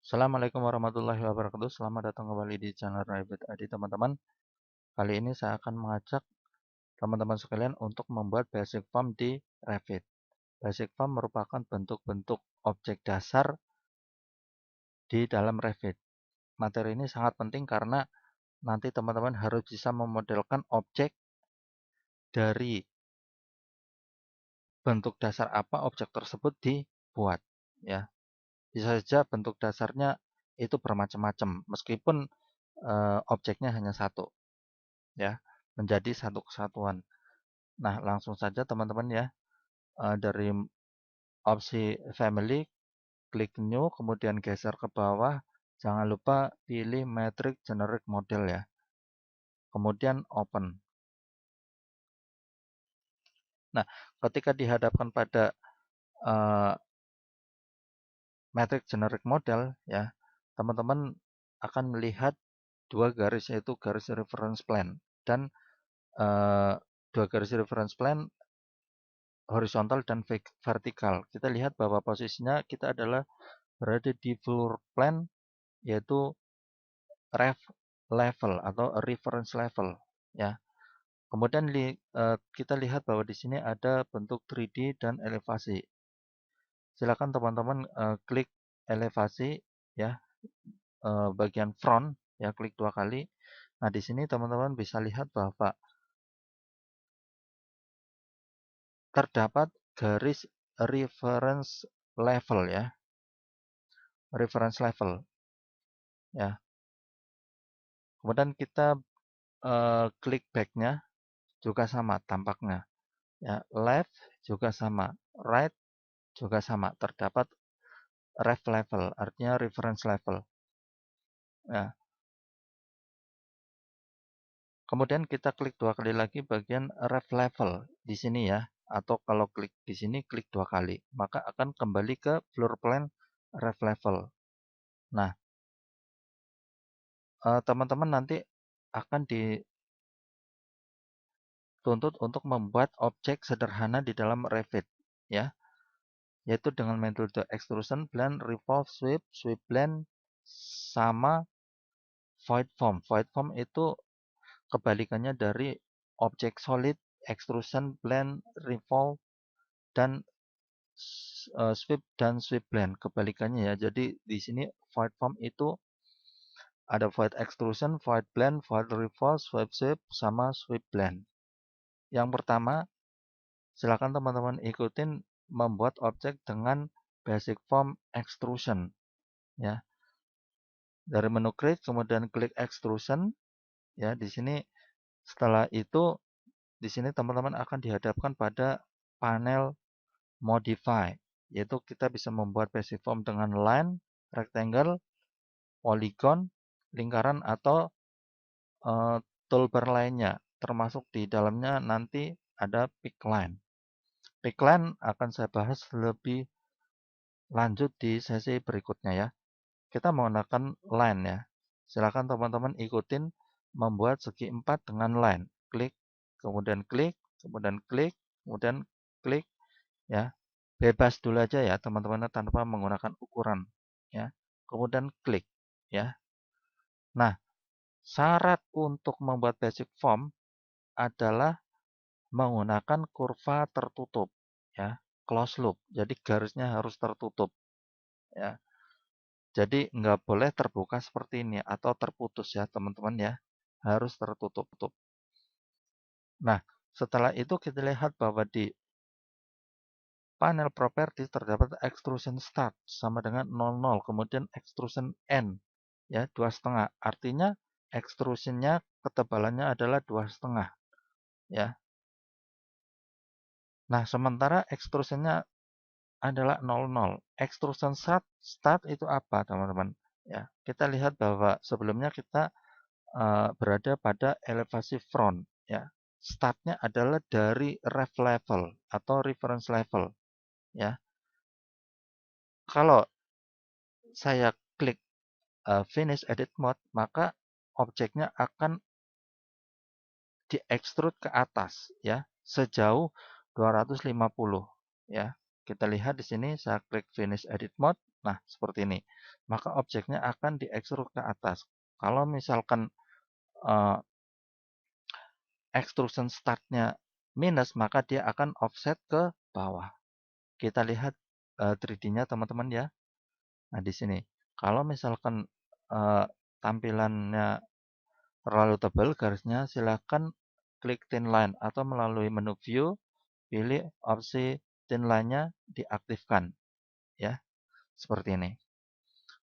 Assalamualaikum warahmatullahi wabarakatuh. Selamat datang kembali di channel Rabbit ID, teman-teman. Kali ini saya akan mengajak teman-teman sekalian untuk membuat basic form di Revit. Basic form merupakan bentuk-bentuk objek dasar di dalam Revit. Materi ini sangat penting karena nanti teman-teman harus bisa memodelkan objek dari bentuk dasar apa objek tersebut dibuat, ya. Bisa saja bentuk dasarnya itu bermacam-macam, meskipun objeknya hanya satu, ya, menjadi satu kesatuan. Nah, langsung saja teman-teman ya, dari opsi family, klik new, kemudian geser ke bawah, jangan lupa pilih metric generic model ya, kemudian open. Nah, ketika dihadapkan pada metric generic model ya, teman-teman akan melihat dua garis, yaitu garis reference plane dan dua garis reference plane horizontal dan vertikal. Kita lihat bahwa posisinya kita adalah berada di floor plan, yaitu ref level atau reference level, ya. Kemudian kita lihat bahwa di sini ada bentuk 3D dan elevasi. Silakan teman-teman klik elevasi ya, bagian front ya, klik 2 kali. Nah, di sini teman-teman bisa lihat bahwa terdapat garis reference level ya. Reference level ya. Kemudian kita klik back-nya juga sama tampaknya. Ya, left juga sama, right juga sama. Terdapat ref level, artinya reference level. Ya. Kemudian kita klik 2 kali lagi bagian ref level di sini ya. Atau kalau klik di sini, klik 2 kali. Maka akan kembali ke floor plan ref level. Nah, teman-teman nanti akan dituntut untuk membuat objek sederhana di dalam Revit, ya, yaitu dengan metode extrusion, blend, revolve, sweep, sweep blend, sama void form. Void form itu kebalikannya dari objek solid, extrusion, blend, revolve, dan sweep dan sweep blend. Kebalikannya ya. Jadi di sini void form itu ada void extrusion, void blend, void revolve, sweep sweep, sama sweep blend. Yang pertama, silakan teman-teman ikutin membuat objek dengan basic form extrusion. Ya, dari menu create, kemudian klik extrusion. Ya, di sini setelah itu di sini teman-teman akan dihadapkan pada panel modify, yaitu kita bisa membuat basic form dengan line, rectangle, polygon, lingkaran, atau toolbar lainnya, termasuk di dalamnya nanti ada pick line. Pick line akan saya bahas lebih lanjut di sesi berikutnya ya. Kita menggunakan line ya. Silakan teman-teman ikutin membuat segi 4 dengan line. Klik, kemudian klik, kemudian klik, kemudian klik ya. Bebas dulu aja ya teman-teman tanpa menggunakan ukuran ya. Kemudian klik ya. Nah, syarat untuk membuat basic form adalah menggunakan kurva tertutup ya, close loop. Jadi garisnya harus tertutup ya. Jadi nggak boleh terbuka seperti ini atau terputus ya teman-teman ya. Harus tertutup. Nah, setelah itu kita lihat bahwa di panel properties terdapat extrusion start sama dengan 00, kemudian extrusion end ya 2,5. Artinya extrusionnya ketebalannya adalah 2,5 ya. Nah, sementara extrusionnya adalah 00. Extrusion start itu apa, teman-teman? Ya, kita lihat bahwa sebelumnya kita berada pada elevasi front ya. Startnya adalah dari ref level atau reference level ya. Kalau saya klik finish edit mode, maka objeknya akan diekstrud ke atas ya, sejauh 250 ya. Kita lihat di sini, saya klik finish edit mode. Nah, seperti ini. maka objeknya akan diekstrud ke atas. Kalau misalkan uh, extrusion startnya minus, maka dia akan offset ke bawah. Kita lihat 3D-nya teman-teman ya. Nah, di sini. Kalau misalkan tampilannya terlalu tebal garisnya, silakan klik thin line atau melalui menu view, pilih opsi thin line-nya diaktifkan. Ya, seperti ini.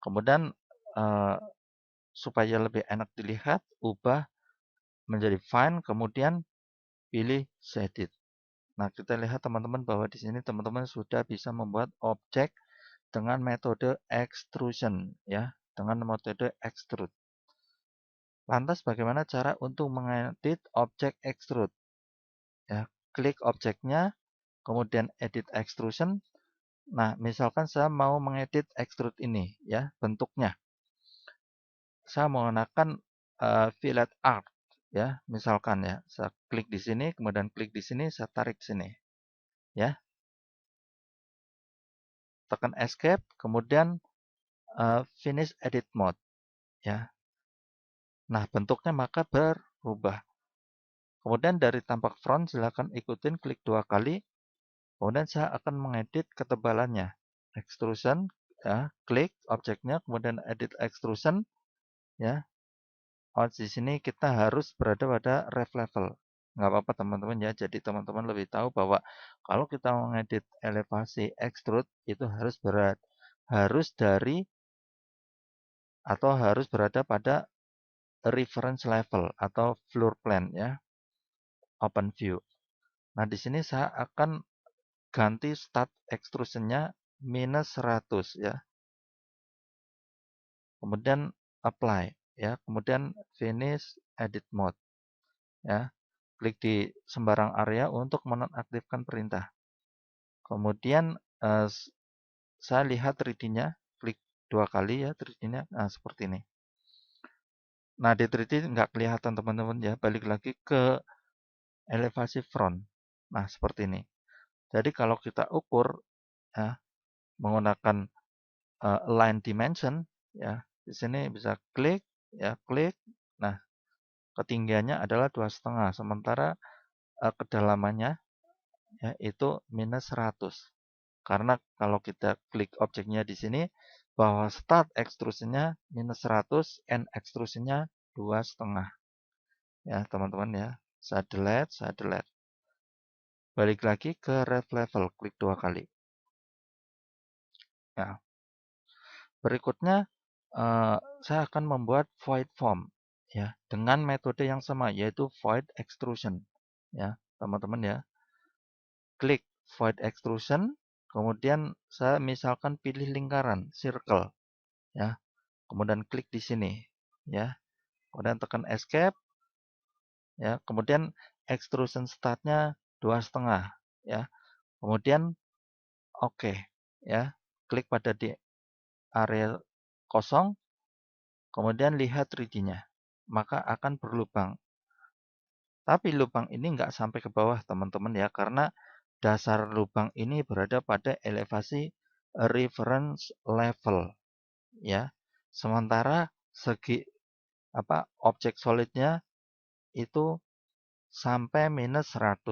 Kemudian supaya lebih enak dilihat, ubah menjadi fine, kemudian pilih shaded. Nah, kita lihat teman-teman bahwa di sini teman-teman sudah bisa membuat objek dengan metode extrusion ya, dengan metode extrude. Lantas bagaimana cara untuk mengedit objek extrude? Ya, klik objeknya, kemudian edit extrusion. Nah, misalkan saya mau mengedit extrude ini ya, bentuknya. Saya menggunakan fillet art ya, misalkan ya. Saya klik di sini, kemudian klik di sini, saya tarik sini ya. Tekan escape, kemudian finish edit mode ya. Nah, bentuknya maka berubah. Kemudian dari tampak front silakan ikutin klik 2 kali. Kemudian saya akan mengedit ketebalannya. Extrusion ya, klik objeknya kemudian edit extrusion ya. Oh, di sini kita harus berada pada ref level. Nggak apa-apa teman-teman ya. Jadi teman-teman lebih tahu bahwa kalau kita mengedit elevasi extrude itu harus dari atau harus berada pada reference level atau floor plan ya, open view. Nah, di sini saya akan ganti start extrusionnya minus 100 ya. Kemudian apply ya, kemudian finish edit mode ya. Klik di sembarang area untuk menonaktifkan perintah. Kemudian saya lihat 3D-nya, klik 2 kali ya 3D-nya. Nah, seperti ini. Nah, di 3D nggak kelihatan teman-teman ya. Balik lagi ke elevasi front. Nah, seperti ini. Jadi kalau kita ukur ya, menggunakan line dimension ya, di sini bisa klik ya, klik. Nah, ketinggiannya adalah 2,5, sementara kedalamannya ya itu minus 100. Karena kalau kita klik objeknya di sini bahwa start extrusionnya minus 100, end extrusionnya 2,5. Ya, teman-teman ya. Saya delete. Balik lagi ke ref level, klik 2 kali. Ya. Berikutnya saya akan membuat void form ya dengan metode yang sama yaitu void extrusion ya, teman-teman ya. Klik void extrusion, kemudian saya misalkan pilih lingkaran, circle ya. Kemudian klik di sini ya. Kemudian tekan escape ya. Kemudian extrusion startnya 2,5 ya. Kemudian oke ya. Klik pada di area kosong, kemudian lihat 3D-nya. Maka akan berlubang. Tapi lubang ini nggak sampai ke bawah teman-teman ya. Karena dasar lubang ini berada pada elevasi reference level ya. Sementara segi objek solidnya itu sampai minus 100.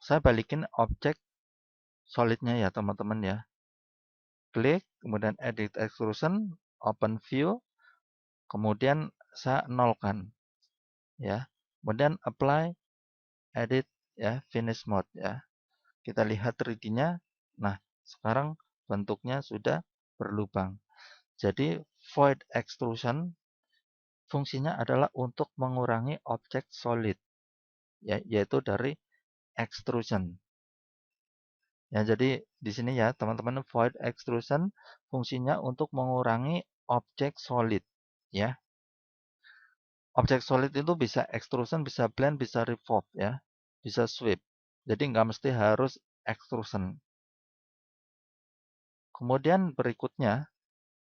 Saya balikin objek solidnya ya teman-teman ya. Klik, kemudian edit extrusion, open view, kemudian saya nolkan ya. Kemudian apply, edit ya, finish mode ya. Kita lihat 3D-nya. Nah, sekarang bentuknya sudah berlubang. Jadi void extrusion fungsinya adalah untuk mengurangi objek solid ya, yaitu dari extrusion. Ya, jadi di sini ya teman-teman void extrusion fungsinya untuk mengurangi objek solid ya. Objek solid itu bisa extrusion, bisa blend, bisa revolve ya. Bisa sweep. Jadi nggak mesti harus extrusion. Kemudian berikutnya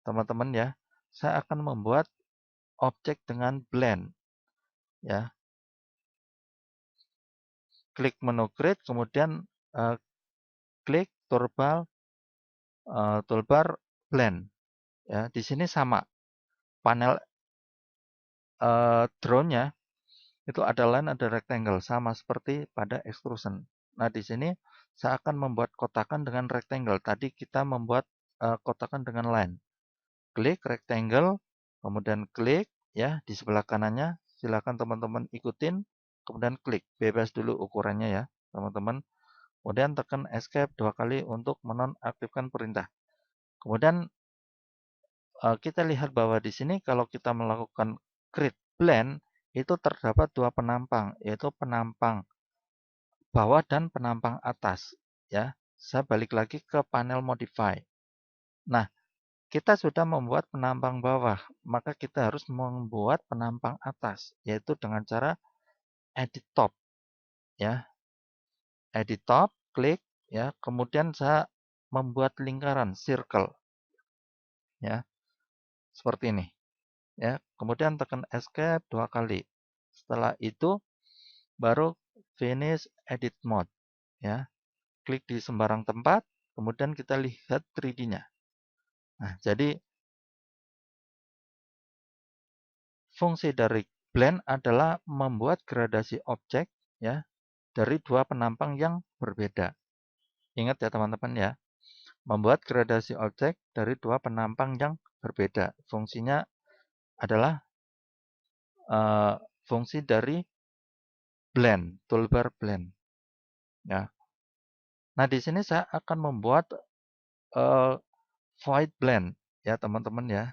teman-teman ya, saya akan membuat objek dengan blend ya. Klik menu create, kemudian klik toolbar blend Ya, di sini sama. Panel drone-nya itu ada line, ada rectangle, sama seperti pada extrusion. Nah, di sini saya akan membuat kotakan dengan rectangle. Tadi kita membuat kotakan dengan line. Klik rectangle, kemudian klik ya di sebelah kanannya. Silakan teman-teman ikutin, kemudian klik. Bebas dulu ukurannya ya, teman-teman. Kemudian tekan escape 2 kali untuk menonaktifkan perintah. Kemudian kita lihat bahwa di sini kalau kita melakukan create blend, itu terdapat 2 penampang, yaitu penampang bawah dan penampang atas. Ya, saya balik lagi ke panel modify. Nah, kita sudah membuat penampang bawah, maka kita harus membuat penampang atas, yaitu dengan cara edit top. Ya, edit top, klik, ya, kemudian saya membuat lingkaran circle, ya, seperti ini. Ya, kemudian tekan escape 2 kali. Setelah itu baru finish edit mode, ya. Klik di sembarang tempat, kemudian kita lihat 3D-nya. Nah, jadi fungsi dari blend adalah membuat gradasi objek ya dari 2 penampang yang berbeda. Ingat ya teman-teman ya, membuat gradasi objek dari 2 penampang yang berbeda. Fungsinya adalah fungsi dari blend, toolbar blend. Ya. Nah, di sini saya akan membuat void blend ya teman-teman ya.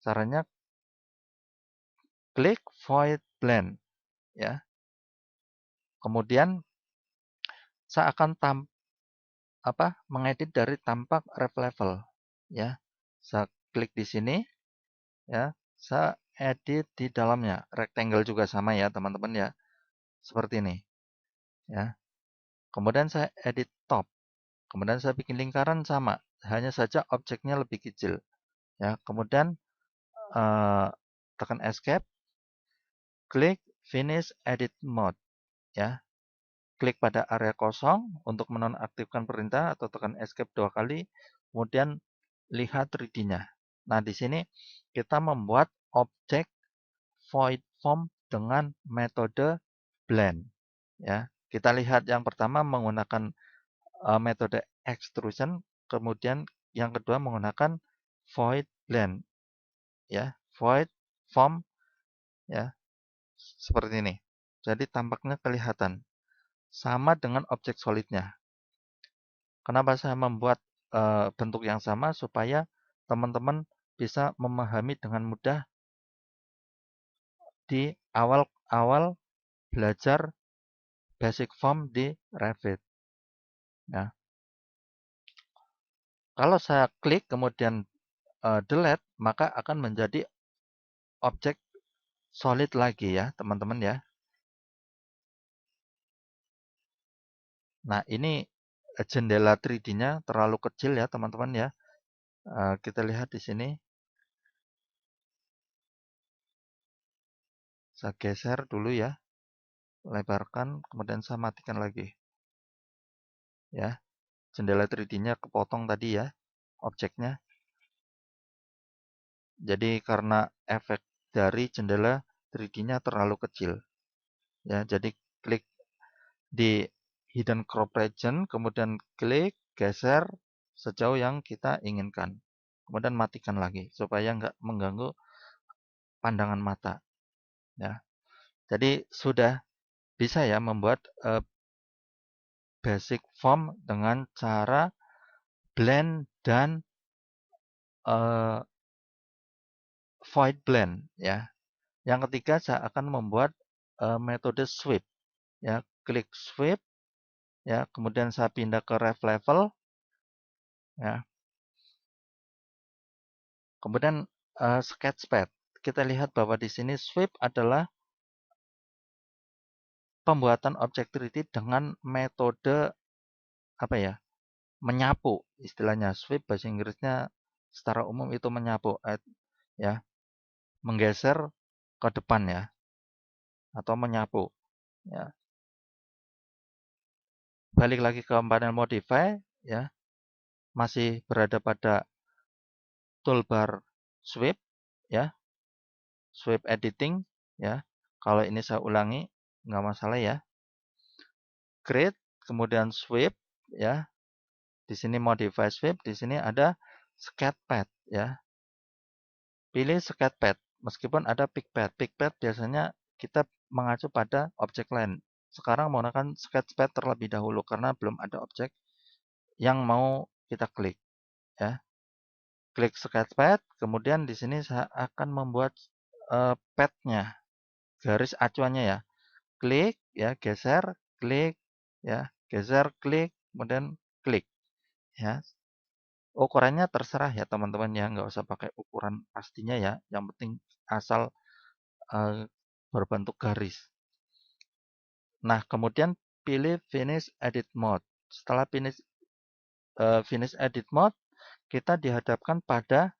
Caranya klik void blend ya. Kemudian saya akan mengedit dari tampak ref level ya. Saya klik di sini ya. Saya edit di dalamnya. Rectangle juga sama ya teman-teman ya. Seperti ini ya. Kemudian saya edit top. Kemudian saya bikin lingkaran sama. Hanya saja objeknya lebih kecil ya. Kemudian tekan escape, klik finish edit mode ya. Klik pada area kosong untuk menonaktifkan perintah atau tekan escape 2 kali, kemudian lihat 3D-nya. Nah, di sini kita membuat objek void form dengan metode blend ya. Kita lihat yang pertama menggunakan metode extrusion, kemudian yang kedua menggunakan void blend ya. Void form ya, seperti ini. Jadi tampaknya kelihatan sama dengan objek solidnya. Kenapa saya membuat bentuk yang sama? Supaya teman-teman bisa memahami dengan mudah di awal-awal belajar basic form di Revit. Ya. Kalau saya klik kemudian delete, maka akan menjadi objek solid lagi ya, teman-teman ya. Nah, ini jendela 3D-nya terlalu kecil ya, teman-teman ya. Kita lihat di sini. Saya geser dulu ya. Lebarkan, kemudian saya matikan lagi. Ya, jendela 3D-nya kepotong tadi ya, objeknya. Jadi karena efek dari jendela 3D-nya terlalu kecil. Ya, jadi klik di hidden crop region, kemudian klik geser sejauh yang kita inginkan. Kemudian matikan lagi supaya nggak mengganggu pandangan mata. Ya, jadi sudah bisa ya membuat basic form dengan cara blend dan uh, void blend ya. Yang ketiga saya akan membuat metode sweep ya. Klik sweep ya, kemudian saya pindah ke ref level ya. Kemudian sketchpad. Kita lihat bahwa di sini sweep adalah pembuatan objek 3D dengan metode apa ya? Menyapu istilahnya. Sweep bahasa Inggrisnya secara umum itu menyapu ya, menggeser ke depan ya atau menyapu ya. Balik lagi ke panel modify ya. Masih berada pada toolbar sweep, ya, sweep editing, ya. Kalau ini saya ulangi, nggak masalah ya. Create, kemudian sweep, ya. Di sini modify sweep, di sini ada sketchpad, ya. Pilih sketchpad, meskipun ada pickpad. Pickpad biasanya kita mengacu pada objek lain. Sekarang menggunakan sketchpad terlebih dahulu karena belum ada objek yang mau kita klik, ya. Klik sketchpad, kemudian di sini saya akan membuat padnya, garis acuannya ya. Klik, ya, geser, klik, ya, geser, klik, kemudian klik, ya. Ukurannya terserah ya teman-teman ya, nggak usah pakai ukuran pastinya ya. Yang penting asal berbentuk garis. Nah, kemudian pilih Finish Edit Mode. Setelah finish Edit Mode, kita dihadapkan pada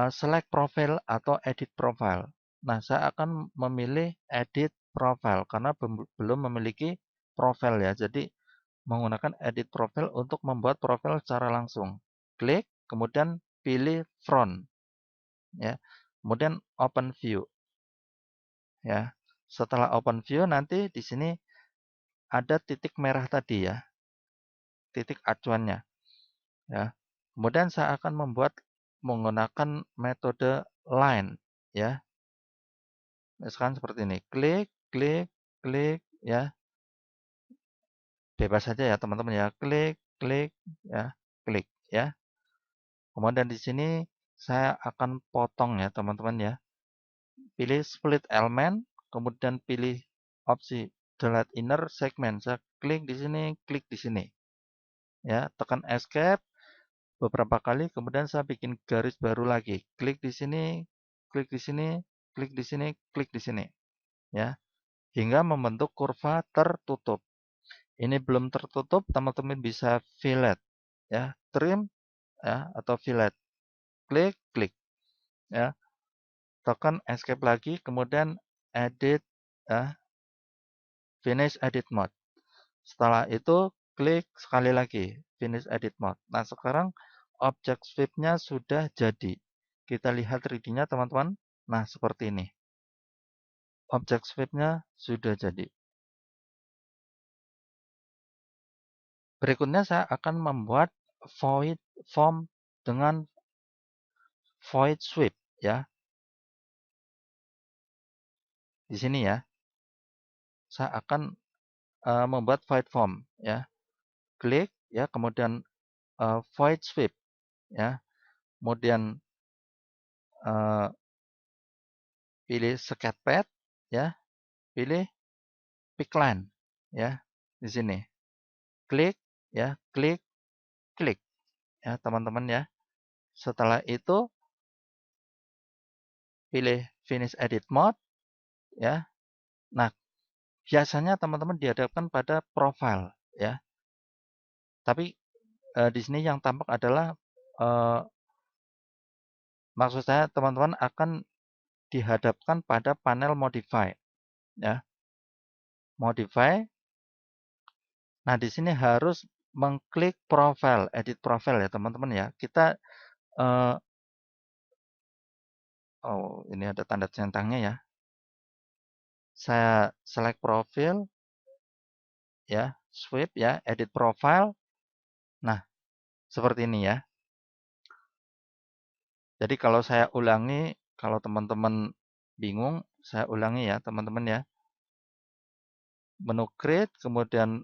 select profile atau edit profile. Nah, saya akan memilih edit profile karena belum memiliki profile ya. Jadi, menggunakan edit profile untuk membuat profil secara langsung. Klik, kemudian pilih front, ya. Kemudian open view, ya. Setelah open view nanti di sini ada titik merah tadi ya, titik acuannya, ya. Kemudian saya akan menggunakan metode line, ya. Misalkan seperti ini, klik, klik, klik, ya. Bebas saja ya teman-teman ya, klik, klik, ya, klik, ya. Kemudian di sini saya akan potong ya teman-teman ya. Pilih split element, kemudian pilih opsi delete inner segment. Saya klik di sini, klik di sini. Ya, tekan escape beberapa kali, kemudian saya bikin garis baru lagi. Klik di sini, klik di sini, klik di sini, klik di sini. Ya, hingga membentuk kurva tertutup. Ini belum tertutup, teman-teman bisa fillet, ya, trim, ya, atau fillet. Klik, klik, ya, tekan escape lagi, kemudian edit, ya, finish edit mode. Setelah itu klik sekali lagi, finish edit mode. Nah, sekarang objek sweep-nya sudah jadi. Kita lihat 3D-nya teman-teman. Nah, seperti ini. Objek sweep-nya sudah jadi. Berikutnya saya akan membuat void form dengan void sweep ya. Di sini ya. Saya akan membuat void form ya. Klik ya, kemudian void sweep ya. Kemudian pilih sketchpad ya. Pilih pick line ya. Di sini. Klik ya, klik, klik ya, teman-teman ya. Setelah itu pilih finish edit mode ya. Nah, biasanya teman-teman dihadapkan pada profile ya. Tapi di sini yang tampak adalah maksud saya teman-teman akan dihadapkan pada panel modify ya. Modify. Nah, di sini harus mengklik profile, edit profile ya teman-teman ya. Kita oh, ini ada tanda centangnya ya. Saya select profile ya, sweep ya, edit profile. Nah, seperti ini ya. Jadi kalau saya ulangi, kalau teman-teman bingung, saya ulangi ya teman-teman ya. Menu create, kemudian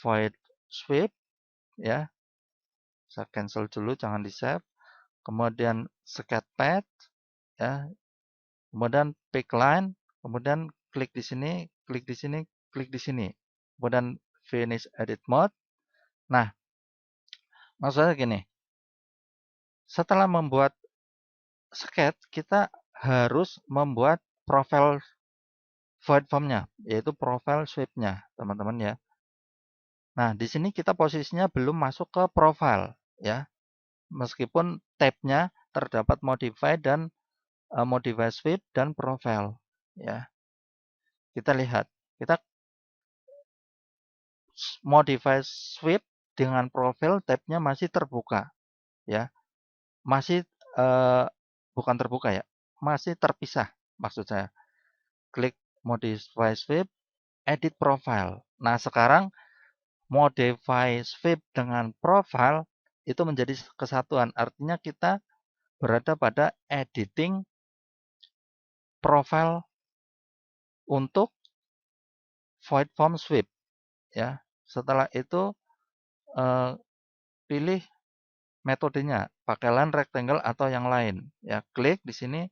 void sweep ya. Saya cancel dulu, jangan di save. Kemudian sketchpad ya. Kemudian pick line, kemudian klik di sini, klik di sini, klik di sini. Kemudian finish edit mode. Nah, maksudnya gini. Setelah membuat sketch, kita harus membuat profile void form-nya, yaitu profile sweep-nya, teman-teman ya. Nah, di sini kita posisinya belum masuk ke profile, ya. Meskipun tab-nya terdapat modify dan modify sweep dan profile, ya. Kita lihat, kita modify sweep dengan profile tab-nya masih terbuka, ya. Masih bukan terbuka ya, masih terpisah maksud saya. Klik modify sweep, edit profile. Nah, sekarang modify sweep dengan profile itu menjadi kesatuan. Artinya kita berada pada editing profile untuk void form sweep ya. Setelah itu eh, pilih metodenya, pakai line rectangle atau yang lain ya. Klik di sini.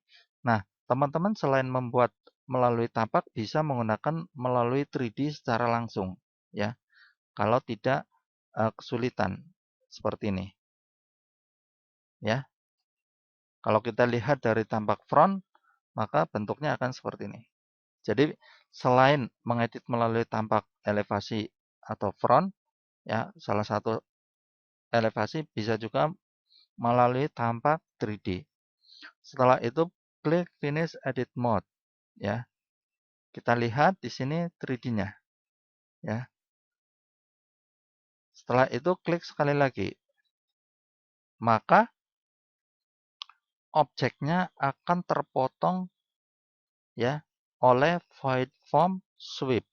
Nah, teman-teman selain membuat melalui tapak bisa menggunakan melalui 3D secara langsung ya. Kalau tidak kesulitan seperti ini ya. Kalau kita lihat dari tampak front, maka bentuknya akan seperti ini. Jadi selain mengedit melalui tampak elevasi atau front, ya salah satu elevasi bisa juga melalui tampak 3D. Setelah itu klik Finish Edit Mode, ya. Kita lihat di sini 3D-nya, ya. Setelah itu klik sekali lagi, maka objeknya akan terpotong ya oleh void form sweep.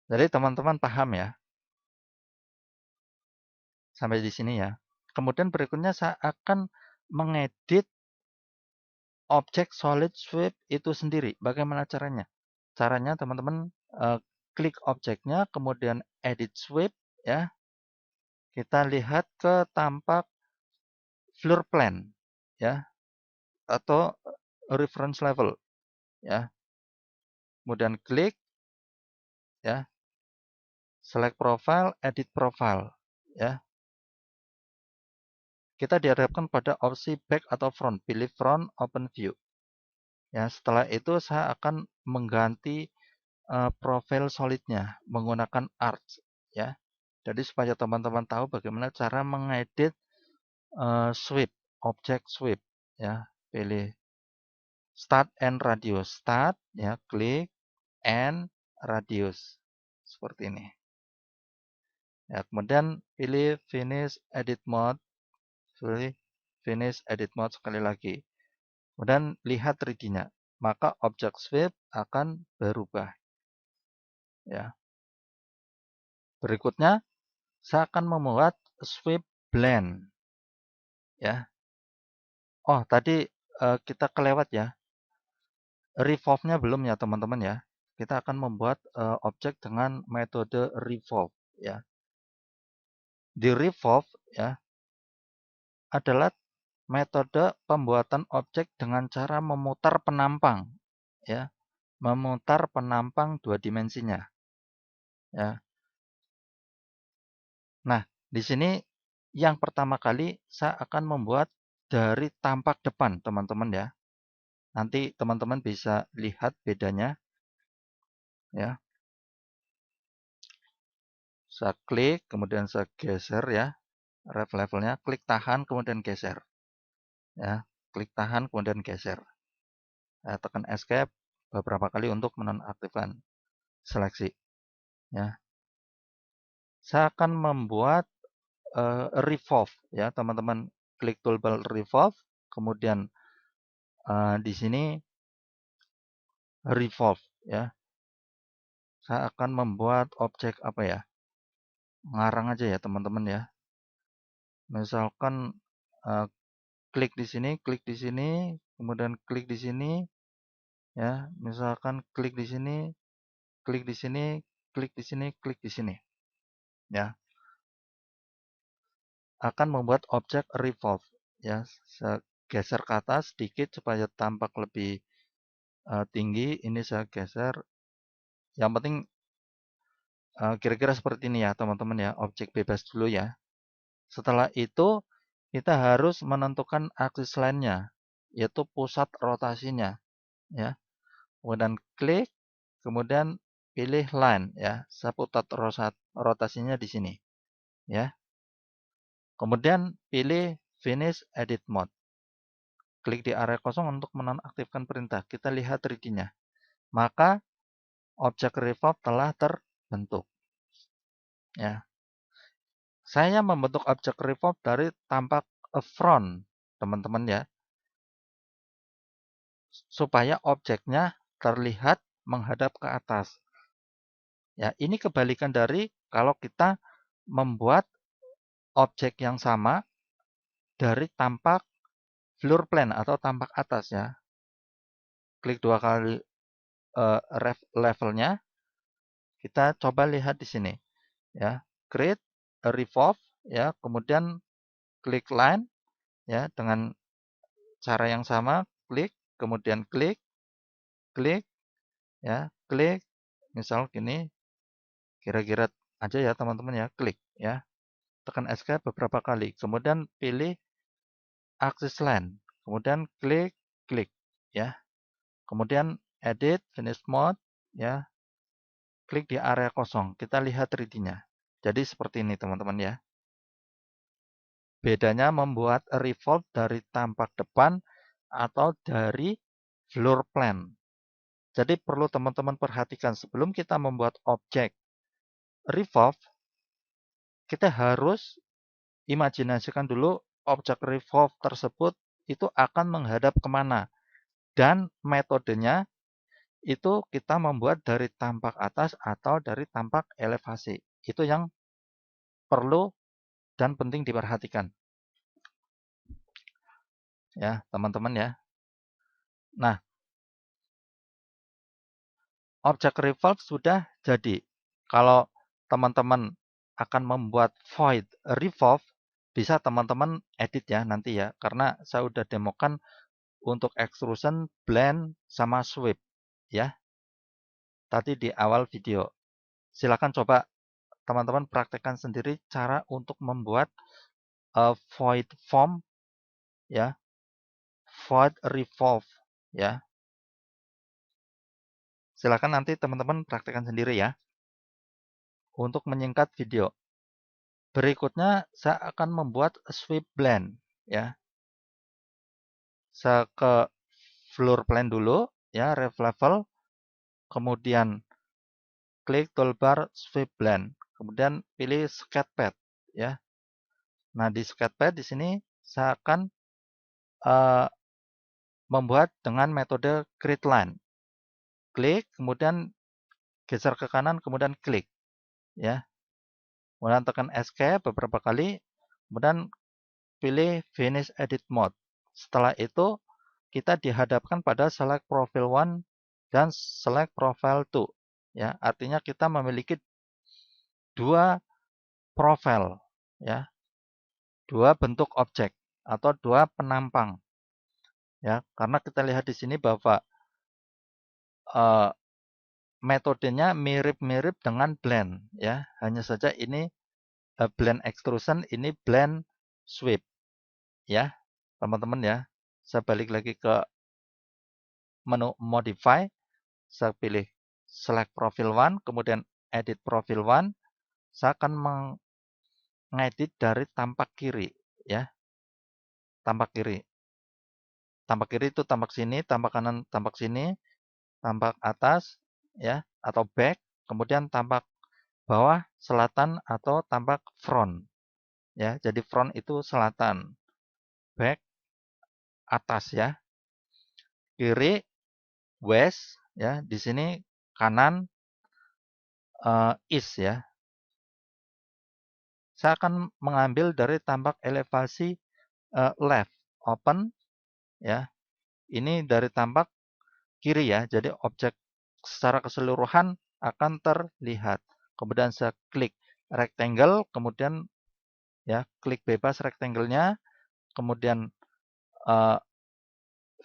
Jadi teman-teman paham ya. Sampai di sini ya. Kemudian berikutnya saya akan mengedit objek solid sweep itu sendiri. Bagaimana caranya? Caranya teman-teman klik objeknya, kemudian edit sweep ya. Kita lihat ke tampak floor plan ya atau reference level ya. Kemudian klik ya, select profile, edit profile ya. Kita dihadapkan pada opsi back atau front, pilih front open view. Ya, setelah itu saya akan mengganti profil solidnya menggunakan arch ya. Jadi supaya teman-teman tahu bagaimana cara mengedit sweep, objek sweep ya. Pilih start and radius. Start ya, klik and radius. Seperti ini. Ya, kemudian pilih finish edit mode. Pilih finish edit mode sekali lagi. Kemudian lihat 3D-nya. Maka objek sweep akan berubah. Ya. Berikutnya saya akan membuat sweep blend. Ya. Oh, tadi kita kelewat ya. Revolve-nya belum ya, teman-teman ya. Kita akan membuat objek dengan metode revolve ya. Di revolve ya adalah metode pembuatan objek dengan cara memutar penampang ya. Memutar penampang dua dimensinya ya. Nah, di sini yang pertama kali saya akan membuat dari tampak depan, teman-teman ya. Nanti teman-teman bisa lihat bedanya ya. Saya klik, kemudian saya geser ya. Ref levelnya, klik tahan, kemudian geser. Ya, klik tahan, kemudian geser. Saya tekan escape beberapa kali untuk menonaktifkan seleksi. Ya. Saya akan membuat revolve ya, teman-teman klik toolbar revolve, kemudian di sini revolve ya. Saya akan membuat objek apa ya? Ngarang aja ya, teman-teman ya. Misalkan klik di sini, kemudian klik di sini ya. Misalkan klik di sini, klik di sini, klik di sini, klik di sini. Ya. Akan membuat objek revolve ya. Saya geser ke atas sedikit supaya tampak lebih tinggi. Ini saya geser. Yang penting kira-kira seperti ini ya, teman-teman ya. Objek bebas dulu ya. Setelah itu kita harus menentukan aksis lainnya, yaitu pusat rotasinya ya. Kemudian klik, kemudian pilih line ya. Saya pusat rotasinya di sini ya. Kemudian pilih finish edit mode. Klik di area kosong untuk menonaktifkan perintah. Kita lihat 3D-nya. Maka objek revolve telah terbentuk ya. Saya membentuk objek revolve dari tampak front, teman-teman ya. Supaya objeknya terlihat menghadap ke atas. Ya, ini kebalikan dari kalau kita membuat objek yang sama dari tampak floor plan atau tampak atas ya. Klik dua kali levelnya. Kita coba lihat di sini ya. Create a revolve ya, kemudian klik line ya dengan cara yang sama, klik, kemudian klik, klik ya, klik. Misal gini, kira-kira aja ya teman-teman ya, klik ya. Tekan escape beberapa kali. Kemudian pilih axis line. Kemudian klik, klik ya. Kemudian edit, finish mode ya. Klik di area kosong. Kita lihat 3D-nya. Jadi seperti ini teman-teman ya. Bedanya membuat revolve dari tampak depan atau dari floor plan. Jadi perlu teman-teman perhatikan sebelum kita membuat objek revolve, kita harus imajinasikan dulu objek revolve tersebut itu akan menghadap kemana. Dan metodenya itu kita membuat dari tampak atas atau dari tampak elevasi. Itu yang perlu dan penting diperhatikan. Ya, teman-teman ya. Nah, objek revolve sudah jadi. Kalau teman-teman akan membuat void revolve, bisa teman-teman edit ya nanti ya. Karena saya udah demokan untuk extrusion, blend, sama sweep. Ya, tadi di awal video. Silakan coba teman-teman praktekkan sendiri cara untuk membuat void form ya, void revolve ya. Silakan nanti teman-teman praktekkan sendiri ya. Untuk menyingkat video, berikutnya saya akan membuat sweep blend ya. Saya ke floor plan dulu ya, ref level, kemudian klik toolbar sweep blend, kemudian pilih sketchpad ya. Nah, di sketchpad di sini saya akan membuat dengan metode grid line. Klik, kemudian geser ke kanan, kemudian klik ya. Kemudian tekan escape beberapa kali, kemudian pilih finish edit mode. Setelah itu kita dihadapkan pada select profile 1 dan select profile 2 ya. Artinya kita memiliki dua profile ya, dua bentuk objek atau dua penampang ya. Karena kita lihat di sini bahwa metodenya mirip-mirip dengan blend ya. Hanya saja ini blend extrusion, ini blend sweep ya. Teman-teman ya. Saya balik lagi ke menu modify, saya pilih select profile 1, kemudian edit profile 1. Saya akan mengedit dari tampak kiri ya. Tampak kiri. Tampak kiri itu tampak sini, tampak kanan tampak sini, tampak atas ya atau back, kemudian tampak bawah, selatan atau tampak front. Ya, jadi front itu selatan, back atas ya. Kiri west ya, di sini kanan east ya. Saya akan mengambil dari tampak elevasi left open ya. Ini dari tampak kiri ya. Jadi objek secara keseluruhan akan terlihat. Kemudian saya klik rectangle, kemudian ya klik bebas rectangle-nya, kemudian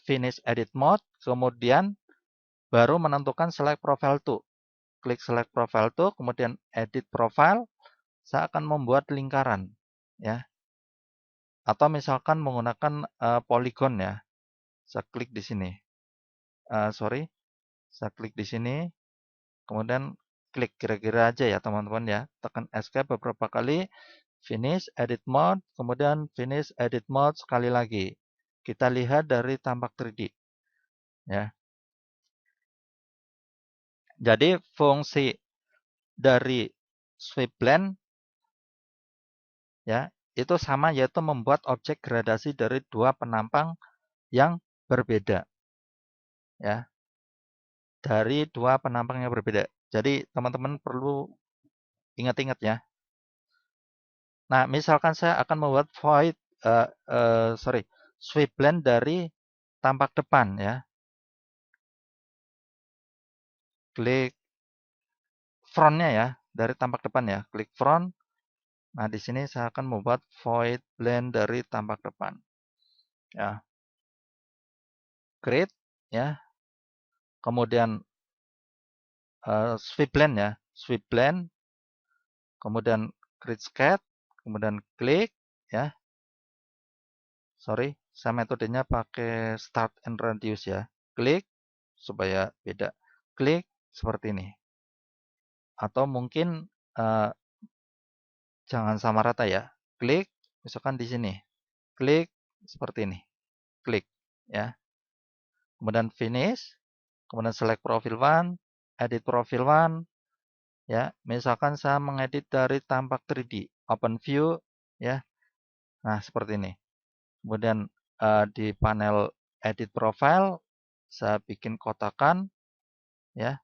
finish edit mode, kemudian baru menentukan select profile to. Klik select profile to, kemudian edit profile. Saya akan membuat lingkaran ya. Atau misalkan menggunakan polygon ya. Saya klik di sini. Saya klik di sini, kemudian klik kira-kira aja ya teman-teman ya. Tekan escape beberapa kali, finish edit mode, kemudian finish edit mode sekali lagi. Kita lihat dari tampak 3D ya. Jadi fungsi dari sweep blend ya, itu sama, yaitu membuat objek gradasi dari dua penampang yang berbeda, ya, dari dua penampang yang berbeda. Jadi teman-teman perlu ingat-ingat ya. Nah, misalkan saya akan membuat sweep blend dari tampak depan ya. Klik frontnya ya, dari tampak depan ya. Klik front. Nah, di sini saya akan membuat void blend dari tampak depan. Ya. Create ya. Kemudian sweep blend ya. Sweep blend. Kemudian create sketch. Kemudian klik ya. Sorry, saya metodenya pakai start and reduce ya. Klik supaya beda. Klik seperti ini. Atau mungkin uh, jangan sama rata ya. Klik, misalkan di sini. Klik seperti ini. Klik ya. Kemudian finish, kemudian select profile one, edit profile one ya. Misalkan saya mengedit dari tampak 3D, open view ya. Nah, seperti ini. Kemudian di panel edit profile saya bikin kotakan ya.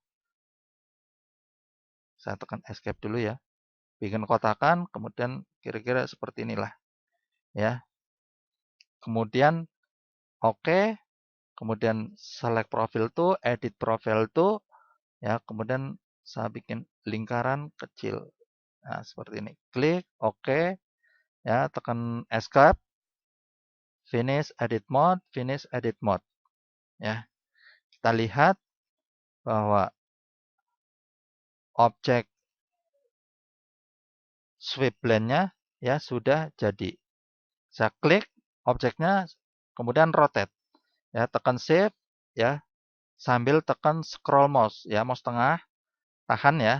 Saya tekan escape dulu ya. Bikin kotakan, kemudian kira-kira seperti inilah ya. Kemudian oke, kemudian select profile to, edit profile to ya, kemudian saya bikin lingkaran kecil. Nah, seperti ini. Klik oke ya, tekan escape, finish edit mode ya. Kita lihat bahwa objek sweep blend-nya ya sudah jadi. Saya klik objeknya, kemudian rotate. Ya, tekan shift ya, sambil tekan scroll mouse ya, mouse tengah, tahan ya.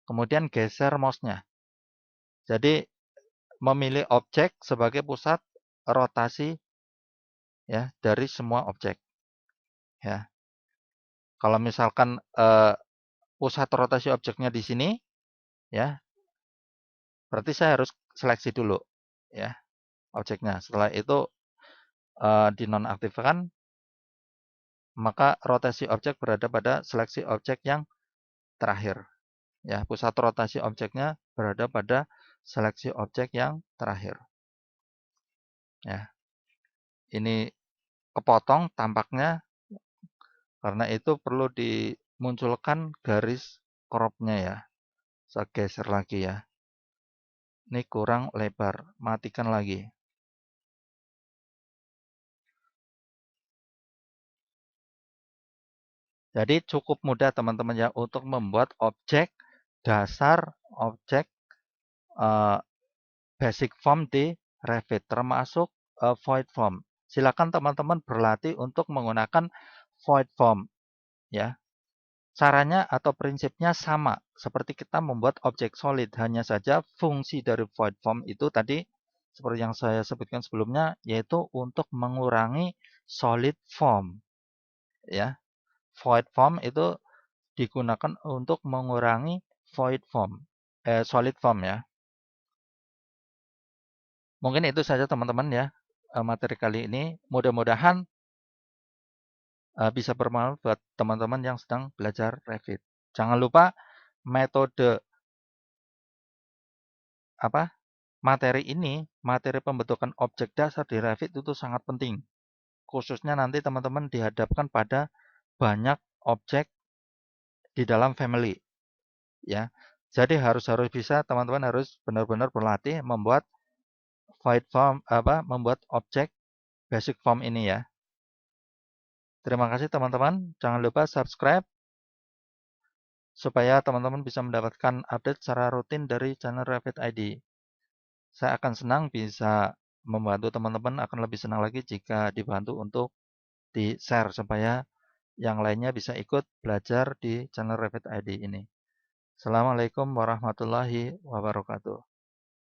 Kemudian geser mouse-nya. Jadi memilih objek sebagai pusat rotasi ya dari semua objek ya. Kalau misalkan pusat rotasi objeknya di sini ya, berarti saya harus seleksi dulu ya objeknya. Setelah itu dinonaktifkan, maka rotasi objek berada pada seleksi objek yang terakhir. Ya, pusat rotasi objeknya berada pada seleksi objek yang terakhir. Ya, ini kepotong tampaknya, karena itu perlu dimunculkan garis crop-nya ya. Saya geser lagi ya. Ini kurang lebar, matikan lagi. Jadi cukup mudah teman-teman ya untuk membuat objek dasar, objek basic form di Revit, termasuk void form. Silakan teman-teman berlatih untuk menggunakan void form ya. Caranya atau prinsipnya sama seperti kita membuat objek solid, hanya saja fungsi dari void form itu tadi seperti yang saya sebutkan sebelumnya, yaitu untuk mengurangi solid form ya. Void form itu digunakan untuk mengurangi solid form ya. Mungkin itu saja teman-teman ya materi kali ini. Mudah-mudahan bisa bermanfaat buat teman-teman yang sedang belajar Revit. Jangan lupa metode materi ini, materi pembentukan objek dasar di Revit itu sangat penting. Khususnya nanti teman-teman dihadapkan pada banyak objek di dalam family ya. Jadi harus bisa teman-teman harus benar-benar berlatih membuat void form membuat objek basic form ini ya. Terima kasih teman-teman. Jangan lupa subscribe supaya teman-teman bisa mendapatkan update secara rutin dari channel Revit ID. Saya akan senang bisa membantu teman-teman, akan lebih senang lagi jika dibantu untuk di-share supaya yang lainnya bisa ikut belajar di channel Revit ID ini. Assalamualaikum warahmatullahi wabarakatuh.